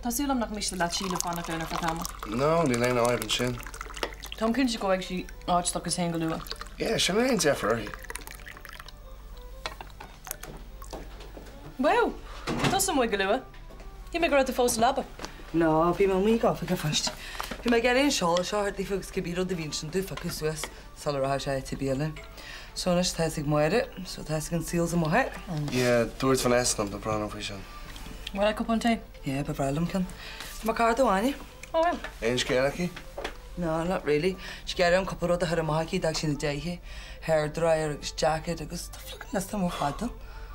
Tásúlam nach mis le síle fanna gona fatama. No, ní lein áibn sin. Tom cinn si go ag si áitstochas hen go lua. Yeah, sin lein Zephyr. Wow, tas am go lua. Hi me go at fós labba. No, bhí mé mí gáfa go fast. Bhí me gar éon seáil seo dí fugus go bíú de bhín sin dúfa cosúas salrá sé tibíala. Sonas tá ag muire, so tá an síls am mothir. Yeah, dúirt van Esnam de bran of sin. Well, go ponte. Yeah, bevralam can. Ma car doani? Oh well. Ein skeiraki? No, not really. Skeir an couple of her mahaki dag sin day hair dryer, jacket, agus fucking nesta mo fadal.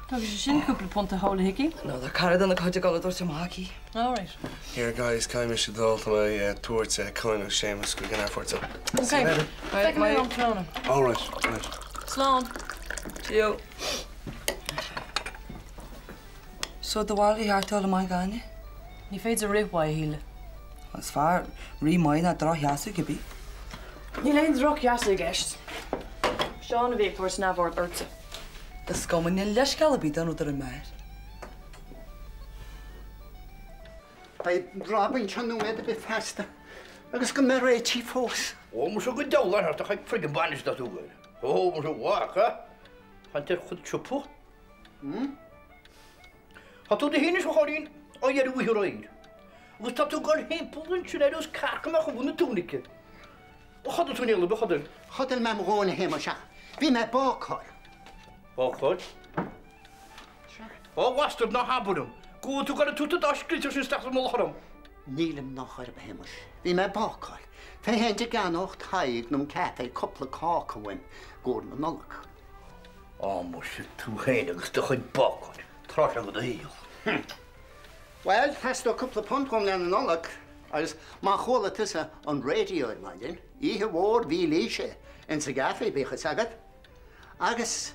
Tá sé sin cúpla punta hála hickey? No, the car dan the coide galador sem mahaki. All right. Here guys, cai me shadol my towards kind of Seamus go gan effort. Okay. Right, my own clone. All right. Right. Slán. You. So the wally heart all my gani? Ní féidir a rih híle. As far re mine dra jasu gibi. Ní leon droch jaasa gist. Seán a bhéh tuair snabhart urtsa. The scomin in leis galabí dan udar an mair. By Robin chanu med be fasta. Agus go mer étí fós. O, mo so go dawla har ta chag friggin banis dat o gwyr. O, mo so wach, ha? Han ter chud siwpo. Ha tu dy hyn is wachorin o ier wy hyrwyr. Agus ta tu gan hempel yn sy'n edrych carc yma chwbwn y tŵnic. O chod y tŵniel yma, chodyn? Chodel mem rôn hem o siach. Fi me bokol. Bokol? O, wastad na habwrwm. Gw tu gan y tŵt y dasgrit sy'n stach yn molchorwm. Nílim nach ar bhemas. Bhí me bácail. Fe hénte gan och taig num café couple cácahain gúr na nolach. O, mo sy'n tu hyn agus dy chyd bokol. Tros ag o dy hil. Wel, has do couple punt gom na nolach. Agus má chola tusa an radio in maidin. Ihe wór bhí líise in sa café bíchas agad. Agus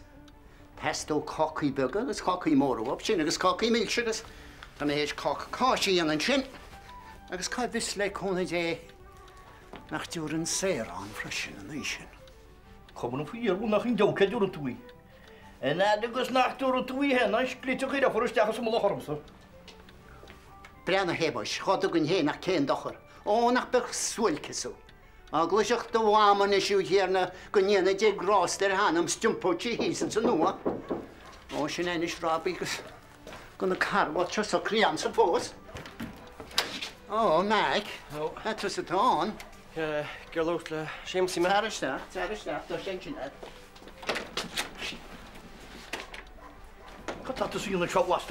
has do cocaí bugad agus cocaí mór op sin agus cocaí milksugas. Tá me héis coc cáisií an sin. Agus cá vis le cóna dé nach dúr an sér an freisin an éisisin. Komen op hier, nach in doke door het toei. En agus nach door het toei hen, als klitje gida voor een stegel som locharm zo. Brenna hebos, chod ag an hé nach cén dochar. Ó nach bech swilke so. A gluiseach do bháman isiú héarna go níana dé grás der hanam stimpótí hísan sa nua. Ó sin enis rábí gus go na carwat so crian sa fós. Oh, Mag. Oh. That was it on. Gerlocht le Seamus me. Taristach, do shenchinet. Wat dat is hier een schot was.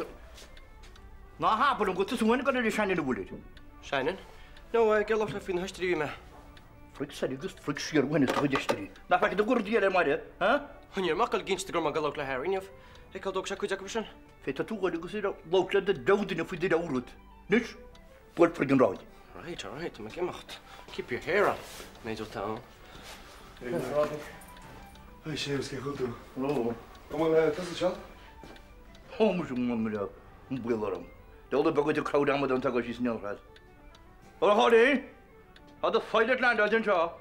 Na hapen goed te doen, kan er die zijn in de woede. Scheinen? No, Gerlocht le fin hastri me. Frik zei dus frik sier wen het registry. Na pak de gordier maar hè? Hè? Wanneer makkel ginst de Gerlocht le Harry of. Ik had ook zo goed zakkussen. Fet dat toe de gezien loopt de doden of dit oud. Niks. Wordt friggin rood. Right, maar gemacht. Keep your hair on, Major Town. Hey, Seamus, get goed doen. Oh. Kom maar, dat is het shot. Oh, mo zo'n man met een billerum. De oude bugger de crowd aan met dan toch snel gaat. Wat gaat hij? Had de fight het land uit en zo.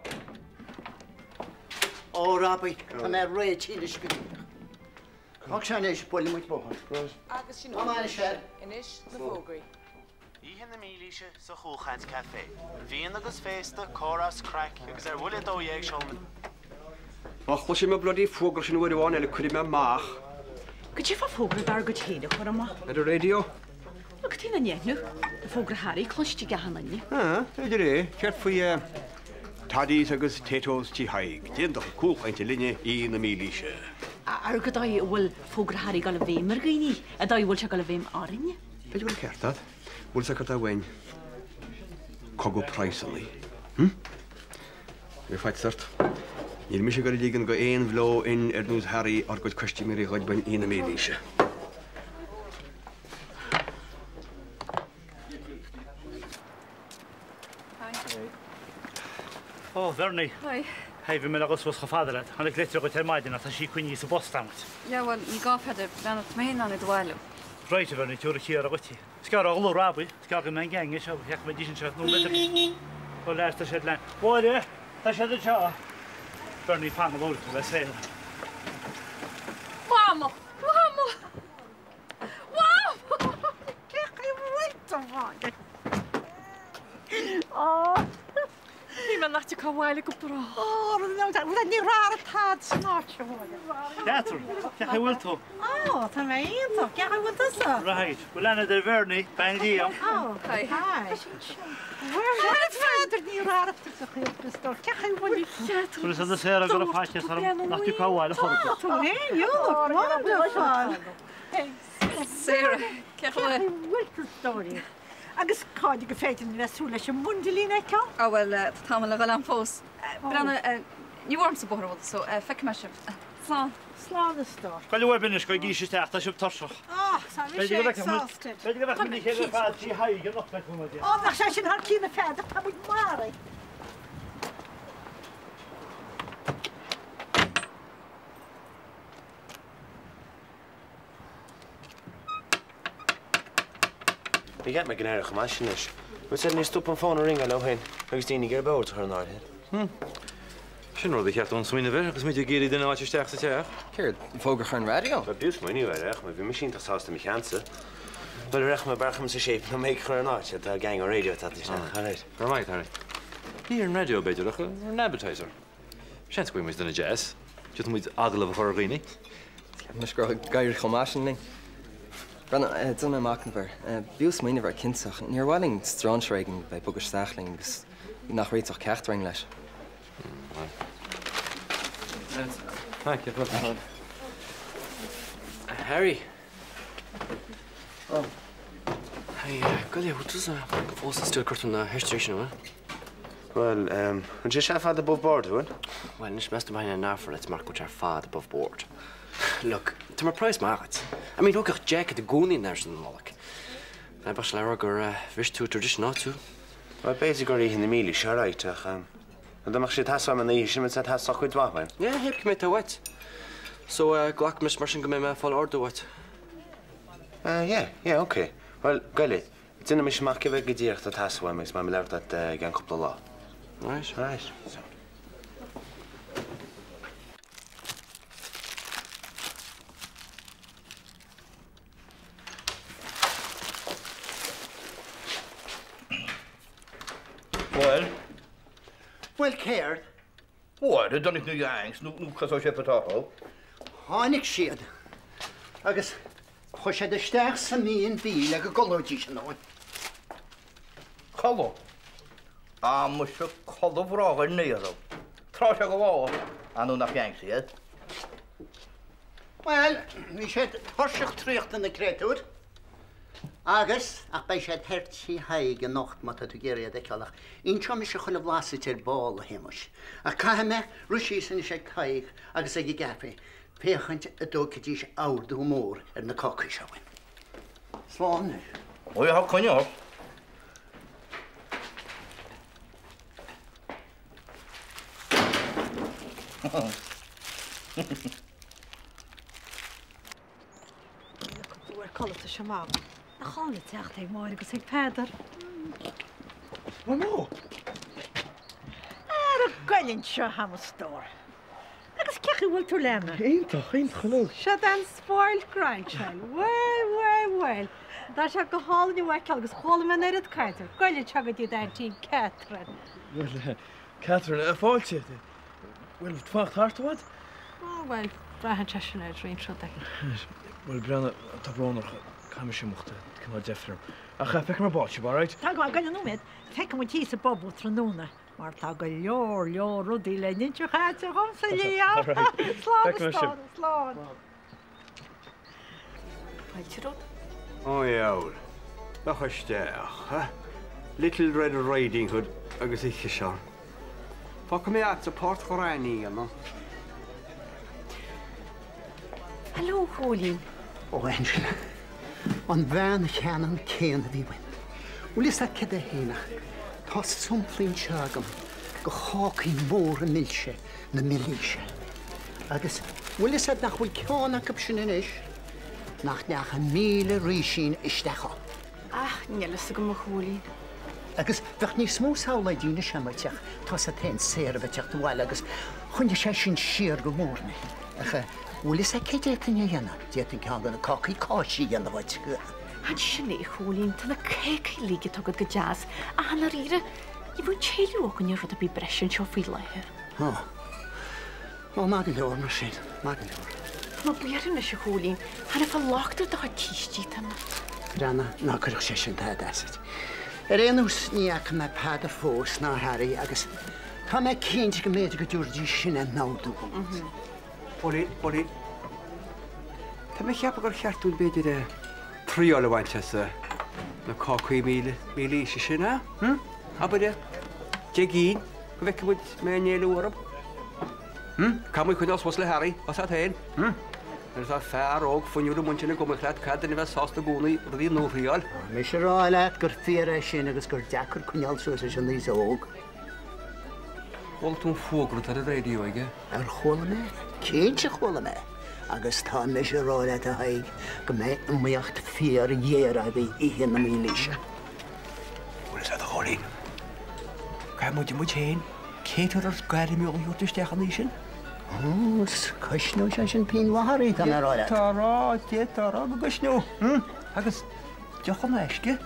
Oh, Robbie, I'm at Ray Chilish. How can I spoil him with bohon? Agus sin Come on, Shed. Inis na fógraí. Íhan na mílíse sa chúchaint café. Bhíon agus fésta choras crack agus bhfuil dó dhéag seolman. Ach, was je me bloody fógra sin bhfuil bháin eile chuir me mach. Go dtí fá fógra dar go chéad chuir amach. Na de radio? Lu tí na nehnú, de fógra Harry clostí gahananne. Idir é, ceart faoi tadís agus tétós tí haig. Déan do cúchainte linne í na mílíse. Ar go dá bhfuil fógra Harry gal a bhéim ar gaoine, a dá bhfuil se gal a bhéim árinne. Beidir bhfuil ceartad? Bhfuil sa carta bhain cogu praisalaí. Bhí feit sart. Níl mis go lígan go éon bhló in ar nús Harry ar go cuistí mé chuid bain ina mílíse. Oh, Vernie. Hoi. Hey, vi med agus was gefaderd. Han ik letter go termaidin at she kunni se bostamt. Ja, wel, ni gaf het dan het meen aan het dwalen. Right, Vernie, you're here agoti. Skar all rabi, skar men gang, so yak med disin chat no better. Well, last the land. What there? Ta shed the cha. Vernie fang about to the sale. Mama! Mama! Wow! Kijk, je weet toch wat. caháile go bra. Bhfuil ní rá atá snáte Catherine, cecha bhfuil tú? Tá mé ionach cecha bhfuil sa. Right, bhfuil lena de bhirnaí, bangíam. Hai. Bhfuil féidir ní rá sa chuúpastal cecha bhfuil Bhfuil sa sé a go fáiste nach tú caháile chorpa. Tú é ionach má bhfuil fáil. Sarah, cecha bhfuil stóí. Agus cáide go féidir leisú leis an mundilína ce? Bhfuil tá le gal an fós. Brana níhharm sa borhil, so feic me se. Slán. Slán istá. Caile webinis go gí sé teachta sib tarsoch. Beidir go bheith minic chéad fád sí haige nach le cumad. Nach sé sin th cína féidir tá buid mara. You get me gan air chamáisiis. Bu sé ní stop an fáin ring a lehain, agus daoine gur beirt chu an áid. Sin rud cheart an swinine bhir, agus muidir géirí den áte teach sa teach. Céir fógur chun radio? Ba bús muoine bhreach, ma bhí masín tásásta mi cheansa. Ba reach me barcham sa séip na méid chur an áte a gang an radio tá is chaid. Ra maid Harry. Ní an radio beidir ar an advertiser. Sin go muid duna jazz. Just muid agla a chorghíine. Mas go gaiir chamáisining. Brenna, duna macnver. Bús muoine bhar cinsach. Níor bhailing stránshreigen bei bugur stachling agus nach réitoch cechtring leis. Harry. Oh. Hey, golia, what is fós still curtain na hestration, huh? Well, an sé sé fad above board, huh? Well, nis mest behind an offer, let's mark which are fad above board. Look, to my price market. I mean, look at Jack at the Goonie there's in the Moloch. I was like, or wish to tradition not to. Well, basically, in the meal, sure, right, and the machine has some and the shimmer set has sock with what? Yeah, hip commit to what? So, Glock Miss Mershing come in full order what? Yeah, okay. Well, Gully, it's in a mission mark of a good year that has one, Miss Mammy left that gang couple of law. Right. So. Well, Caird. What? I don't know your angst. No, because I should talk. Hánig siad. Agus, chu sé de steach sa míon bí le go golóidí sin nóin. Choló? Mu se choló bhrágar níadó. Trá se go bháil anú nach angst iad. Well, ní sé thoirseach tríocht in na créúd. Agus, ach bei sé hertí haig an nocht mat tú géir de ceach. Ínseo mi se chuile bhlása tir báil a héimeis. A caiime ruisí san sé caig agus ag gafe. Féchant a dócadís áardú mór na cocaí seoin. Slán. Ó, ha coinneá. Bhfuir colta se má. Na chála teachta ag máir agus ag péidir. Nó? Ar a gailinn seo hamastóir. Agus cecha bhfuil tú lena? Ítach chlú. Se an spoiled grandchild. Well. Dá se go hálaní bhaid agus chála man ar it caiitir. Gailinn tegad í daintí Catherine. Well, Catherine, a fáilte. Well, tfacht hartwad? Well, brahan se sin ar rhain tro de. Well, Brenna, tá brónach caiime sé muchta, cymryd defnir. A cha feic mar báte, all right? Tá go gailin nóid, feic am tí sa bobbú tróna. Mar tá go leor rudí le ninú chaite chum sa líam. Slán. Paitirod? Oh, yeah. Nach isteach, Little Red Riding Hood agus ich seán. Fá mé at sa páirt choráí an. Hello, Hólín. Ó, Angela. An bhean cheanan céan a bhí win. Bhfuil is a ced a héanach. Tá sumplín seagam go chácaí mór a milse na milíse. Agus bhfuil is nach bhfuil ceánna go sin in is nach neach a míle rísín istecha. Nílas go mo Hólín. Agus bheith ní smó sála dtíine semarteach tá sa ten séir a bheiteach bhile agus chunne sé sin siar go mórna. Bhfuil is a cédétain dhéana, détain cean na cácaí cáisí dhéana bhaid go. Han sinna Hólín tána céic líige tugad go jazz a hanna ríre I bhfuil chéilú ó gan rud a bí bresin seo fí lethe. Ó má an leor mar sin, má an leor. Má buaran na se hólín, hana fá láchtar dá tíistí tanna. Rana, ná chuch sé sin tá dasid. Réanús níach me pádar fós ná Harry agus tá me céint go méidir go dúirdí sin an náú. Boli. Tá me cheap gur cheartún beidir tríála bhainte na 4 míle sé sinna? Abide de gín go bheice bud mé néúm? Camu chuine os le Harry os a tain? Ers a fear óg fanúla muintena go chlead cadan bheith sásta gúnaí ruí nóríáil. Me sé ráile gur féar sin agus gur dechar chuneal suas sin níos óg. Bhil tún fógra ar a réú aige? Ar chola me, céint se chola me. Agus tá me sé ráile a haig go mé miocht féar dhéar a bhí ihe na mí líise. Bhil a cholín. Ca mu chéin, céitar ar gaiir mé útaisteach an sin? Cosnú se sin pín waharí an ráile. Tárá go gosnú. Agus dechan eisce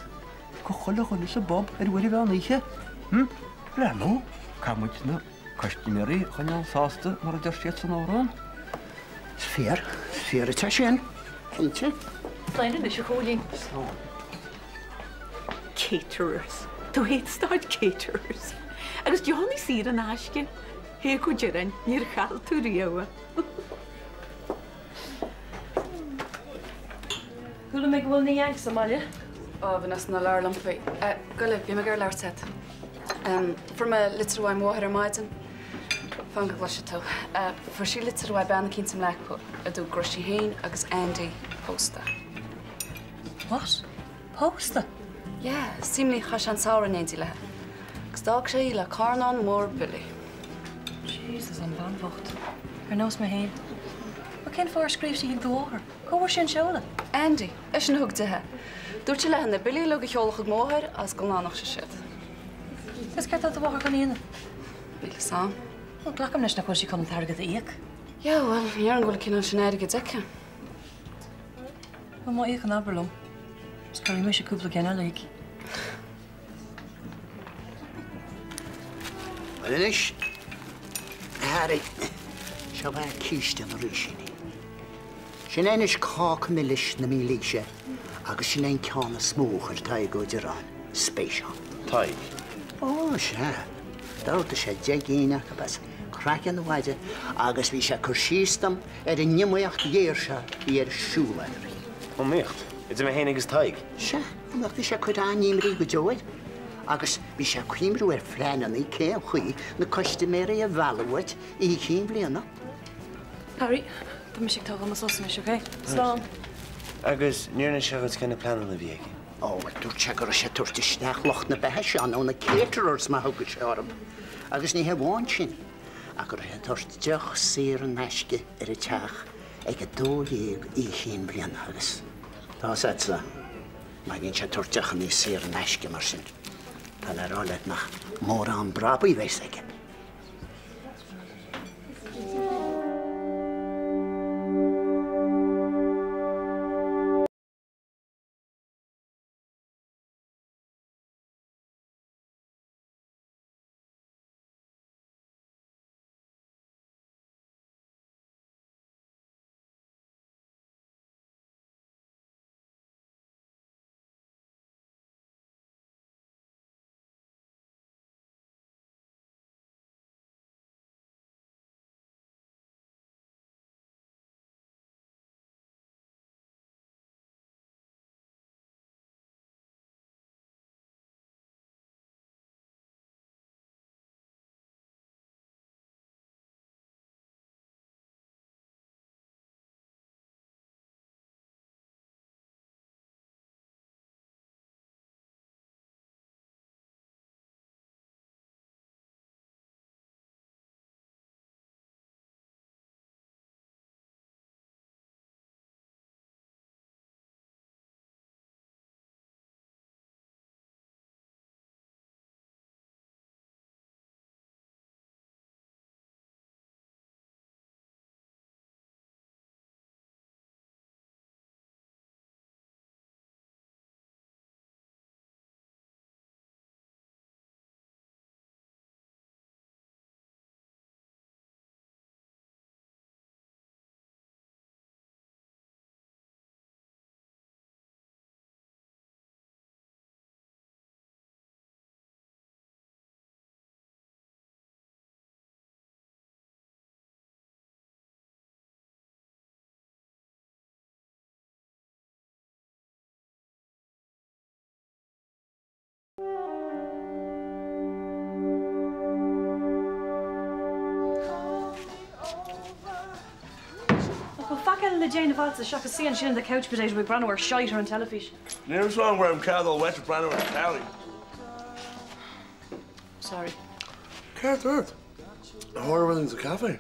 go chola chuna sa Bob ar bhfuir bheith níe? Lenú, Camuid na costiméí chuineal sásta mar a deirtíad san árán? Sfér a te sin, Cínte? Fleine na se hólín. Caterers. Tú héad stáid caterers. Agus Johnny sír an áiscin. Hé go dearan, níor chaal tú riamha. Thula me bhfuil ní ag Somália? Bhanas na leirlam faoi. Goile, bhí me gur leir set. For me litrúhaim mhair ar maidin, fan go glas tú. For sí litrúhaim beanna cín sam lecu a dú grosí hain agus Andy Posta. What? Posta? Yeah, simlí chas an saoir an Andy le. Gus dag sé le carnán mór Billy. Jesus, an bhanfacht. Ar nós me hain. Ba cén fór scríb sí ag dóhar? Cóhar sin seola? Andy, is an thugtathe. Dúirt le na Billy le go cheolach móthir as go lánach se siad. Is ceart a bhhar gan íana? Bíle sam. Well, glacham leis na chuir sí chun targad íag. Ja, well, ar an ghfuil cin sin éige deice. Well, má íag an aberlum. Scarí mé sé cúpla gena le. Well, inis, Harry, se bheith cíiste na rú sinní. Sin éis 4 milis na mí líise, agus sin éon ceanna smóchar tá go derán, spéisián. Taig? Ó, se. Dáta sé deagíine go bes crackan na bhaide, agus bhí sé chur síostam ar an nimmoíocht dhéir se ar siúlairí. Ó míocht, is mé héana agus taig? Se, nach bhí sé chud aníimrí go deoid, agus bhí sé cuimrú ar phléanaí cé chuí na costiméirí a bhehairt í chin bliana. Harry, tá me sig tága mas osna, okay? Slán. Agus níor na segad cinna planan na bhíige. Ó, dúirt sé gur sé tuairteisneach locht na bethe seán ó na caterers má thugad searm. Agus ní hebháin sin. A gur he tuairteach sír an meisce ar a teach ag a dóléag í chin bliana agus. Tá setsa, má ginn sé tuairteach ní sír an meisce mar sin. Tá le rálaid nach mór an brabaí bheits aige. Fucking le Jane Valsa, Shaka C and she in the couch potato with Branagh shite her on television. Near song where I'm Caddo went to Branagh and Cali. Sorry. Can't do it. And what are things a cafe?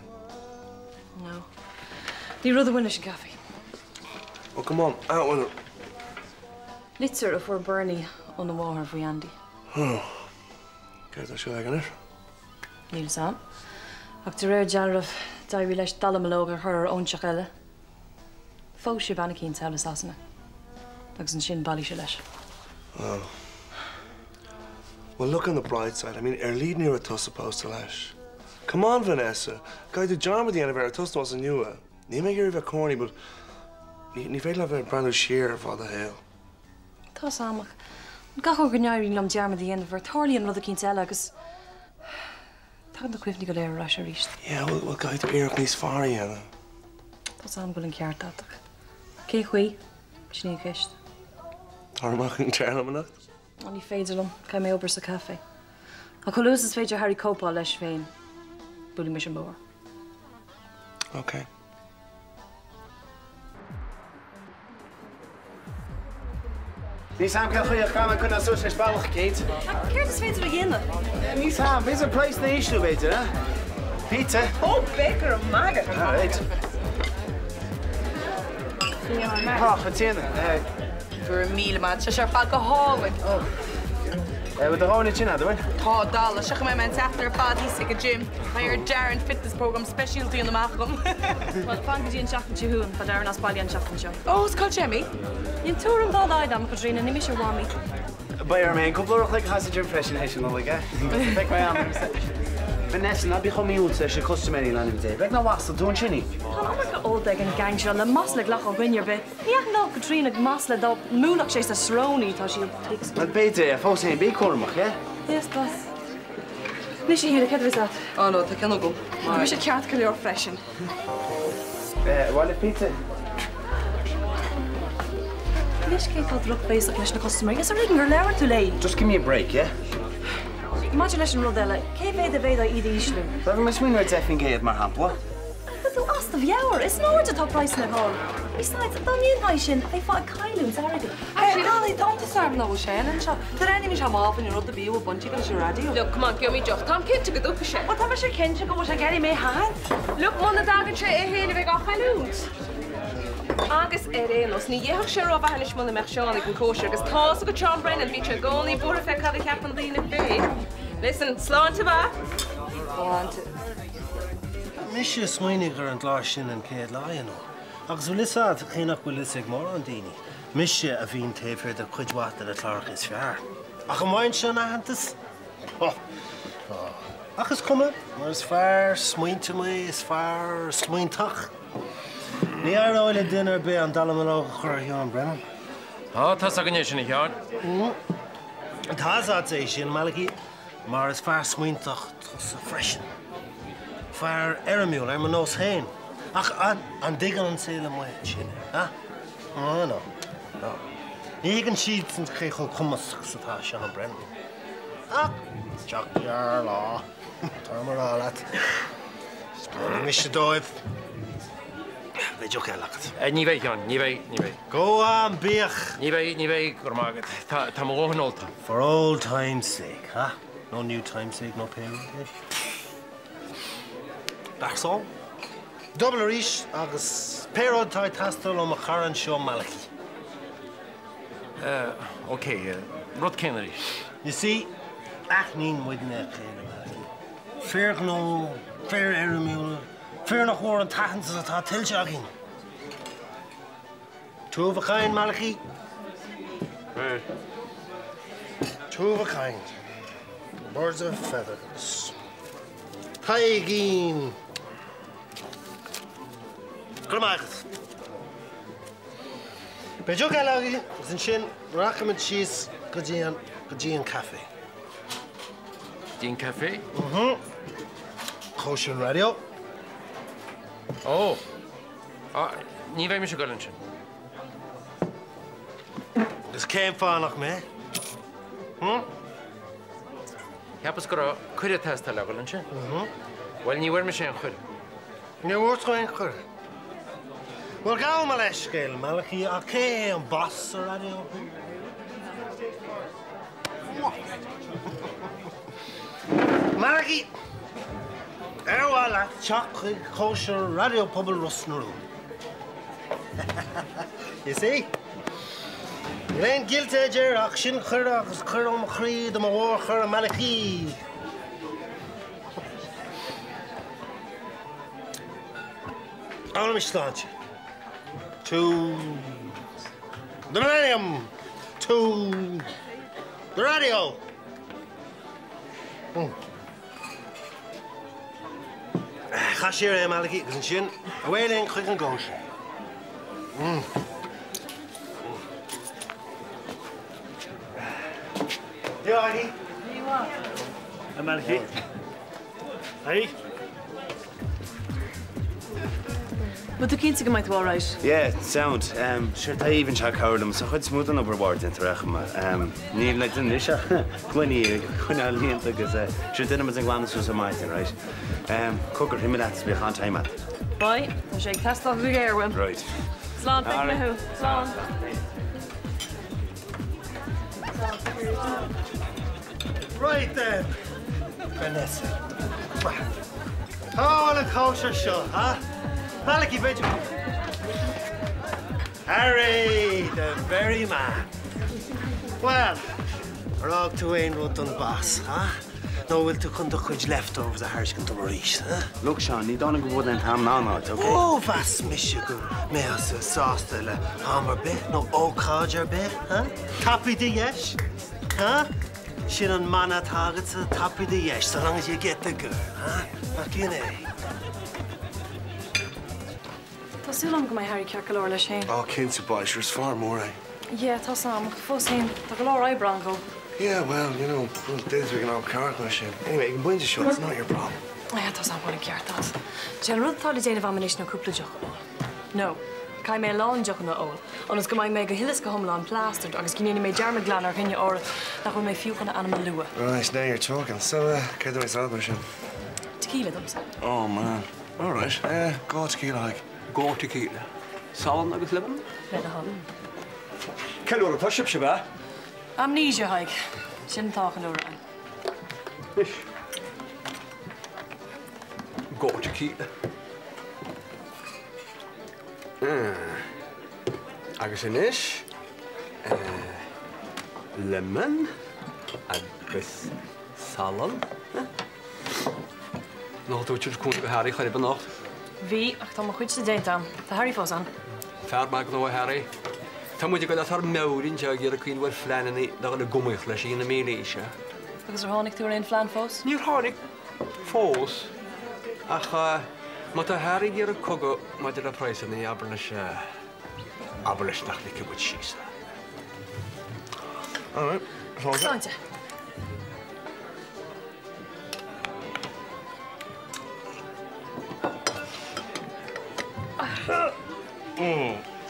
No. The other winner should cafe. Oh, come on, out with it. Litzer if we're Bernie on the water for Andy. Oh. Can't I show you it? Neil Sam. After rare Jarrah, Diary Lesh Dalamaloga, her own Chachella. Faux Shivanakin tell us, hasn't it? Like Shin Bally Shalesh. Oh. Well, look on the bright side. I mean, lead near a tuss opposed to Lash. Come on, Vanessa. Guy, the John with the end of our tuss wasn't new. You may hear of corny, but you feel like a brand new shear for the hill. Toss Amach. Gacho Ganyari Lum Jarm at the end of her Thorley and Mother Quintella, because. Tag the Quifney go there, Rasha reached. Yeah, well, guy, the beer needs far, yeah. Toss Am going to that. Kehui, Chinny Kished. Armach and Charlemagne. Only fades along, came over to cafe. I could lose his fade Harry Copa, Lesh Fain. Bully Mission Bower. Okay. Ní sam cael chwilio cham yn cwna sŵs nes balwch, Kate. Ceir is fade again. Ní sam, beth yw'r price na eisiau, beth yna? Pizza. Oh, baker of maggot. All right. Pach, yn ti'n? Voor een meal, man. Ze zijn vaak gehouden. Wat de gewoon in China, doen we? Oh, dollar. Zeg maar mijn zachter body sick a gym. Maar je Darren fitness program specialty in de maagrom. Wel, fang die in Jackson Jehoon, van Darren als Bali en Jackson Joe. Oh, is called Jemmy. In Tourum dat hij dan, Katrina, niet meer zo warm. Bij haar mijn couple like has a gym fashion, like Pick my arm. Vanessa, na bych om uit ze customary land in day. Like na was doen chini. I'm old big and gang show. The muscle lach on when you're bit. Yeah, no, Katrina muscle dat moeilijk she's a srony dat she takes. Wat beter, volgens zijn big kormig, hè? Yes, boss. Nish hier, ik het dat. Oh no, dat kan ook wel. Maar we should chat clear freshen. Wat een pizza. Nish kijk dat druk bezig is na customer. Is er reading her lewer too late? Just give me a break, yeah? Imagination Rodella, KV de Veda Ida Ishlu. Dat we misschien weer even geven, maar hamp, wat? But the last of your, it's not the top price in the hall. Besides, don't need my shin. They fought Kylo, it's already. Hey, Lolly, don't disturb no Shane and shop. Did any of them off and you're the view of Bunty because you're radio? Look, come on, give me just. Tom Kent to get up a shit. What time is your kin to go? What I get him a hand? Look, man, the dog and tray a hele big off loot. Agus Erenos, ní dhéach sé ra bhanis muna meach seánnig an cóisiir, agus tá go John Brennan bhí se gcónaí búra fe cad a ceapan lína fé. Listen, sláán te bha? Sláán te. Mis sé smaoinnig ar an gláir sin an céad láin ó. Agus bhfuil lisáid chéanach bhfuil lig mór an daoine. Mis sé a bhíon taobhir de chuidhhaat a clárach is fearr. Ach an mhain sin ahantas? Agus cuma, mar is fearr smaointe mé is fearr smaointach. Ní ar óile duine be an Dalamaloga chur John Brennan. Tá a gnééis sin cheán? Tá é sin meí mar is fearr smaointach sa freisin. Fearr airimiúil ar man nós féin. Ach an digan an saoile mu sin, ha? No. Ní an siad san ché chu chumas satá John Brennan. Ach, teach dear lá. Tá mar á leat. Spáin mis dóibh. Beidir ce legat. Ní bheith John, ní bheith. Go an bíoch. Ní bheith gur mágad. Tá mo óhanolta. For old time's sake, huh? No new time's sake, no payment. That's all. Double Arish, agus Péród tá tastal ó a charan seo Malachi. Okay, Rod Kennedy. You see, ach nín muidne chéile Malachi. Fér gnó, fér airimiúil, fér nach hór an tachans atá tilse agin. Two of a kind, Malachi. Two of a kind. Birds of feathers. Haigeen. Gramachas. Beidio galagi, is sin racham cheese Gajian Cafe. Dean Cafe? Kosher radio. Oh. Ní bheith me se golann sin. Gus céim fánach mé? Ceapas go chuide testa le golann sin? Well, ní bhfuir me sé an chuir. Ní bhúirt chuin chuir. Wel, gael mae lesgael, Malachi, a ce yn bos o radio. Malachi, wala, choc kosher radio pobl rosnur. You see? You ain't guilty, Jer, action, churach, churum, creed, am a war, chur, Malachi. All of me to the millennium, to the radio. Chashir Malachi, isn't she? Away then, quick and go. Yeah, Eddie. What do you want? Malachi. Hey. But the kids are going to be all right. Yeah, sound. Sure, I even check out them. So quite smooth on overboard in Terechma. Need like the Nisha. When I lean to go, sure, then I'm going to some mice, right? Cooker, him and that's behind time at. Boy, I shake test off the air one. Right. Slán, pick me who. Slán. Right then, Vanessa. Oh, the kosher show, huh? Malachi, Benjamin. Harry, the very man. Well, we're all to ain road on the boss, huh? No will to conduct which leftovers the Harris can reach, huh? Look, Sean, you don't go then ham now, okay? Oh, vast Michigan. May I say sauce to the hammer bit, no oak codger bit, huh? Tappy the yesh, huh? She on mana targets a tappy the yesh, so long as you get the girl, huh? Fucking A. Tá súlam go mai Harry cear go leor leis féin. Oh, Kinsey boy, sure's far more, eh? Yeah, tá sam. Fós féin. Tá go leor Bronco. Yeah, well, you know, those days we can all car question. Anyway, you can win the show, it's not your problem. Yeah, tá sam bhna ceart that. Jen rud tá déanamh ammunition nó cúpla joch. No. Cai mé lán joch na ól. Onas go mai mé go hilas go homlán plastered agus gníine mé dearmad glan ar rinne or nach chuil mé fiúchan na animal lua. Right, now you're talking. So, get the celebration. Tequila, dumsa. Oh, man. All right. Go tequila, like. Go tequila. Salan agus lemon? Let hon. Kelor tá sib sibh. Amnesia haig. Sin táchan ó ran. Ish. Go tequila. Agus inis. Lemon. Agus salan. Nó tú tíir cún go Harry chuir ban nacht. Bhí ach tá mo chuid sa déint am. Tá Harry fós an. Fear mag nó Harry. Tá muidir go tar meúrin te gur a cuin bhar fleananaí da go gumuich leis í na méléise. Agus ar tháinig tú aon flean fós? Níor tháinig fós. Ach má tá Harry gur a cogad maidir a praisanaí aber leis nach le bud sísa. All right. Sáinte.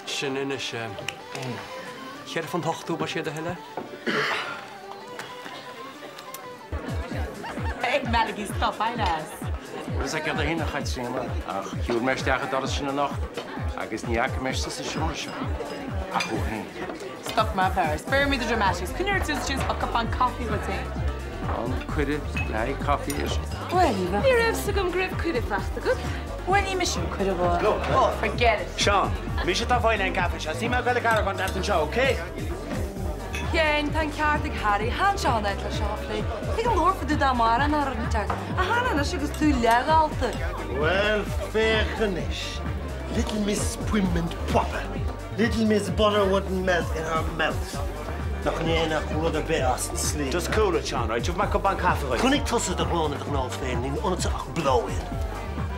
Sin inis cheir fan tochtú ba siad a heile? Ag Malachi, stop, I know. Rys ag gyda hyn a chaid sy'n yma. Ach, hiwr mes diach a doras sy'n yno. Agus ni ac mes sy'n siwr sy'n. Ach, o hyn. Stop my affairs. Spare me the dramatics. Can you just choose a cup of coffee with me? Ond cwyrdd, lai, coffi is. Wel, Eva. Ni'r efs ag ymgrif cwyrdd ffast, agos? Wel, ni mission cwyrdd fo. Oh, forget it. Sean, mi eisiau ta fwy'n ein caffi sias. Ti'n meddwl gael y garag ond yn sio, okay? Ien, tan ceartig Harry, han Sean uit le seaflé. Tig an lór fydú dá mar an ar an teag. A han an agus tú legalta. Well, fair finish. Little Miss Prim and Proper. Little Miss Butterwood and melt in her mouth. Nach an éana rud a bit as an sleep. Just cool it, Sean, right? You've my cup on coffee, right? Kunnig tussa de hlóna de gnál féin, in unta ach blowin.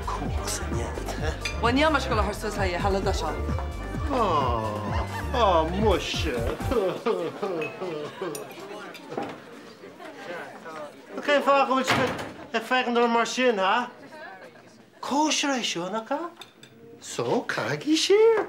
Cool, sin yet, huh? Wan yam as go har sus ha hala da Sean. Oh, mush. Okay, vragen wat je effect door machine, hè? Kosher is je, naka? Zo, kijk eens hier.